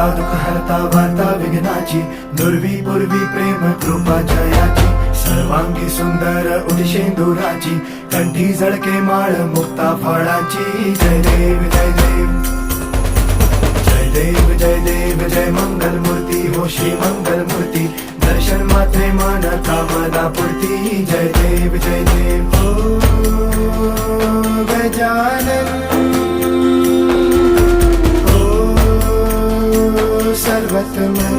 हरता दुःख हरता वार्ता विघ्नाची, दुर्वी पूर्वी प्रेम कृपा जयाची, सर्वांगी सुंदर उदिशेंदुराची, कंठी झळके माळ मुक्ता फळाची. जय देव जय देव जय देव जय देव जय मंगल मूर्ती हो श्री मंगल मूर्ती, दर्शन मात्रे मन कामना पूर्ती. जय देव जय देव हो गजानन हो सर्वतमन.